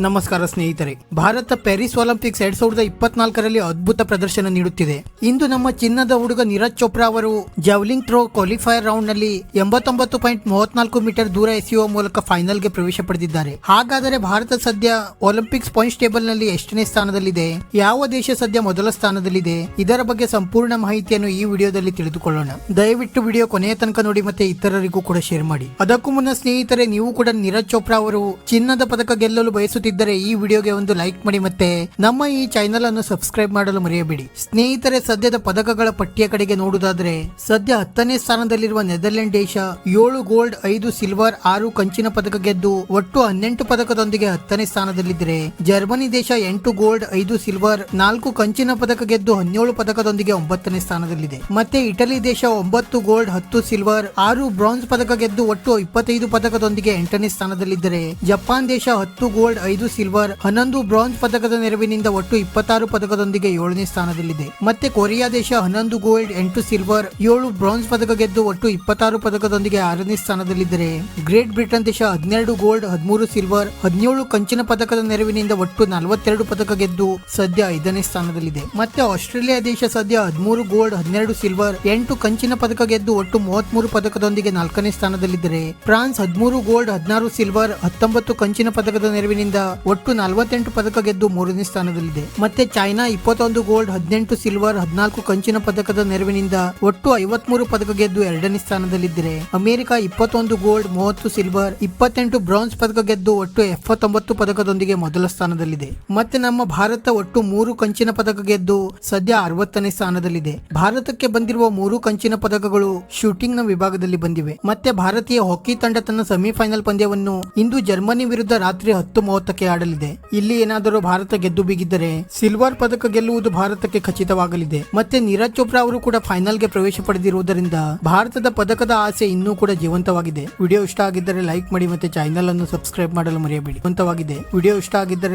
ನಮಸ್ಕಾರ ಸ್ನೇಹಿತರೆ. Bharat Paris Olympics 2024ರಲ್ಲಿ ಅದ್ಭುತ ಪ್ರದರ್ಶನ ನೀಡುತ್ತಿದೆ. ಇಂದು ನಮ್ಮ ಚಿನ್ನದ ಹುಡುಗ ನೀರಜ್ ಚೋಪ್ರಾ ಅವರು ಜಾವ್ಲಿಂಗ್ ಥ್ರೋ ಕ್ವಾಲಿಫೈಯರ್ ರೌಂಡ್ ನಲ್ಲಿ 89.34 ಮೀಟರ್ ದೂರ ಎಸೆಯುವ ಮೂಲಕ ಫೈನಲ್ ಗೆ ಪ್ರವೇಶ ಪಡೆದಿದ್ದಾರೆ. ಹಾಗಾದರೆ ಭಾರತ ಸದ್ಯ ಒಲಿಂಪಿಕ್ಸ್ ಪಾಯಿಂಟ್ಸ್ ಟೇಬಲ್ ನಲ್ಲಿ ಎಷ್ಟನೇ ಸ್ಥಾನದಲ್ಲಿದೆ, ಯಾವ ದೇಶ ಸದ್ಯ ಮೊದಲ ಸ್ಥಾನದಲ್ಲಿದೆ, ಇದರ ಬಗ್ಗೆ ಸಂಪೂರ್ಣ ಮಾಹಿತಿಯನ್ನು ಈ ವಿಡಿಯೋದಲ್ಲಿ ತಿಳಿದುಕೊಳ್ಳೋಣ. ದಯವಿಟ್ಟು ವಿಡಿಯೋ ಕೊನೆಯ ತನಕ ನೋಡಿ ಮತ್ತೆ ಇತರರಿಗೂ ಕೂಡ ಶೇರ್ ಮಾಡಿ. ಅದಕ್ಕೂ ಮುನ್ನ ಸ್ನೇಹಿತರೆ, ನೀವು ಕೂಡ ನೀರಜ್ ಚೋಪ್ರಾ ಅವರು ಚಿನ್ನದ ಪದಕ ಗೆಲ್ಲಲು ಬಯಸುತ್ತಿದ್ದರೆ ಈ ವಿಡಿಯೋಗೆ ಒಂದು ಲೈಕ್ ಮಾಡಿ ಮತ್ತೆ ನಮ್ಮ ಈ ಚಾನೆಲ್ ಅನ್ನು ಸಬ್ಸ್ಕ್ರೈಬ್ ಮಾಡಲು ಮರೆಯಬೇಡಿ. ಸ್ನೇಹಿತರೆ, ಸದ್ಯದ ಪದಕಗಳ ಪಟ್ಟಿಯ ಕಡೆಗೆ ನೋಡುವುದಾದ್ರೆ ಸದ್ಯ 10ನೇ ಸ್ಥಾನದಲ್ಲಿರುವ ನೆದರ್ಲೆಂಡ್ ದೇಶ 7 ಗೋಲ್ಡ್ 5 ಸಿಲ್ವರ್ 6 ಕಂಚಿನ ಪದಕ ಗೆದ್ದು ಒಟ್ಟು 18 ಪದಕದೊಂದಿಗೆ 10ನೇ ಸ್ಥಾನದಲ್ಲಿದ್ದರೆ, ಜರ್ಮನಿ ದೇಶ 8 ಗೋಲ್ಡ್ 5 ಸಿಲ್ವರ್ 4 ಕಂಚಿನ ಪದಕ ಗೆದ್ದು 17 ಪದಕದೊಂದಿಗೆ 9ನೇ ಸ್ಥಾನದಲ್ಲಿದೆ. ಮತ್ತೆ ಇಟಲಿ ದೇಶ 9 ಗೋಲ್ಡ್ 10 ಸಿಲ್ವರ್ 6 ಬ್ರಾನ್ಸ್ ಪದಕ ಗೆದ್ದು ಒಟ್ಟು 25 ಪದಕದೊಂದಿಗೆ 8ನೇ ಸ್ಥಾನದಲ್ಲಿದ್ದರೆ, ಜಪಾನ್ ದೇಶ 10 ಗೋಲ್ಡ್ 5 ಸಿಲ್ವರ್ 11 ಬ್ರಾನ್ಸ್ ಪದಕದ ನೆರವಿನಿಂದ ಒಟ್ಟು 26 ಪದಕದೊಂದಿಗೆ 7ನೇ ಸ್ಥಾನದಲ್ಲಿದೆ. ಮತ್ತೆ ಕೊರಿಯಾ ದೇಶ 11 ಗೋಲ್ಡ್ 8 ಸಿಲ್ವರ್ 7 ಬ್ರಾನ್ಸ್ ಪದಕ ಗೆದ್ದು ಒಟ್ಟು 26 ಪದಕದೊಂದಿಗೆ 6ನೇ ಸ್ಥಾನದಲ್ಲಿದ್ದರೆ, ಗ್ರೇಟ್ ಬ್ರಿಟನ್ ದೇಶ 12 ಗೋಲ್ಡ್ 13 ಸಿಲ್ವರ್ 17 ಕಂಚಿನ ಪದಕದ ನೆರವಿನಿಂದ ಒಟ್ಟು 42 ಪದಕ ಗೆದ್ದು ಸದ್ಯ 5ನೇ ಸ್ಥಾನದಲ್ಲಿದೆ. ಮತ್ತೆ ಆಸ್ಟ್ರೇಲಿಯಾ ದೇಶ ಸದ್ಯ 13 ಗೋಲ್ಡ್ 12 ಸಿಲ್ವರ್ 8 ಕಂಚಿನ ಪದಕ ಗೆದ್ದು ಒಟ್ಟು 33 ಪದಕದೊಂದಿಗೆ 4ನೇ ಸ್ಥಾನದಲ್ಲಿದ್ದರೆ, ಫ್ರಾನ್ಸ್ 13 ಗೋಲ್ಡ್ 16 ಸಿಲ್ವರ್ 19 ಕಂಚಿನ ಪದಕದ ನೆರವಿನಿಂದ ಒಟ್ಟು 48 ಪದಕ ಗೆದ್ದು 3ನೇ ಸ್ಥಾನದಲ್ಲಿದೆ. ಮತ್ತೆ ಚೈನಾ 21 ಗೋಲ್ಡ್ 18 ಸಿಲ್ವರ್ 14 ಕಂಚಿನ ಪದಕದ ನೆರವಿನಿಂದ ಒಟ್ಟು 53 ಪದಕ ಗೆದ್ದು 2ನೇ ಸ್ಥಾನದಲ್ಲಿದ್ದರೆ, ಅಮೆರಿಕ 21 ಗೋಲ್ಡ್ 30 ಸಿಲ್ವರ್ 28 ಬ್ರಾನ್ಸ್ ಪದಕ ಗೆದ್ದು ಒಟ್ಟು 79 ಪದಕದೊಂದಿಗೆ ಮೊದಲ ಸ್ಥಾನದಲ್ಲಿದೆ. ಮತ್ತೆ ನಮ್ಮ ಭಾರತ ಒಟ್ಟು 3 ಕಂಚಿನ ಪದಕ ಗೆದ್ದು ಸದ್ಯ 60ನೇ ಸ್ಥಾನದಲ್ಲಿದೆ. ಭಾರತಕ್ಕೆ ಬಂದಿರುವ 3 ಕಂಚಿನ ಪದಕಗಳು ಶೂಟಿಂಗ್ ನ ವಿಭಾಗದಲ್ಲಿ ಬಂದಿವೆ. ಮತ್ತೆ ಭಾರತೀಯ ಹಾಕಿ ತಂಡ ತನ್ನ ಸೆಮಿಫೈನಲ್ ಪಂದ್ಯವನ್ನು ಇಂದು ಜರ್ಮನಿ ವಿರುದ್ಧ ರಾತ್ರಿ 10:30ಕ್ಕೆ ಆಡಲಿದೆ. ಇಲ್ಲಿ ಏನಾದರೂ ಭಾರತ ಗೆದ್ದು ಬಿಗಿದ್ದರೆ ಸಿಲ್ವರ್ ಪದಕ ಗೆಲ್ಲುವುದು ಭಾರತಕ್ಕೆ ಖಚಿತವಾಗಲಿದೆ. ಮತ್ತೆ ನೀರಜ್ ಚೋಪ್ರಾ ಅವರು ಕೂಡ ಫೈನಲ್ ಗೆ ಪ್ರವೇಶ ಪಡೆದಿರುವುದರಿಂದ ಭಾರತದ ಪದಕದ ಆಸೆ ಇನ್ನೂ ಕೂಡ ಜೀವಂತವಾಗಿದೆ. ವಿಡಿಯೋ ಇಷ್ಟ ಆಗಿದ್ದರೆ ಲೈಕ್ ಮಾಡಿ ಮತ್ತೆ ಚಾನೆಲ್ ಅನ್ನು ಸಬ್ಸ್ಕ್ರೈಬ್ ಮಾಡಲು ಮರೆಯಬೇಡಿ. ವಿಡಿಯೋ ಇಷ್ಟ ಆಗಿದ್ದರೆ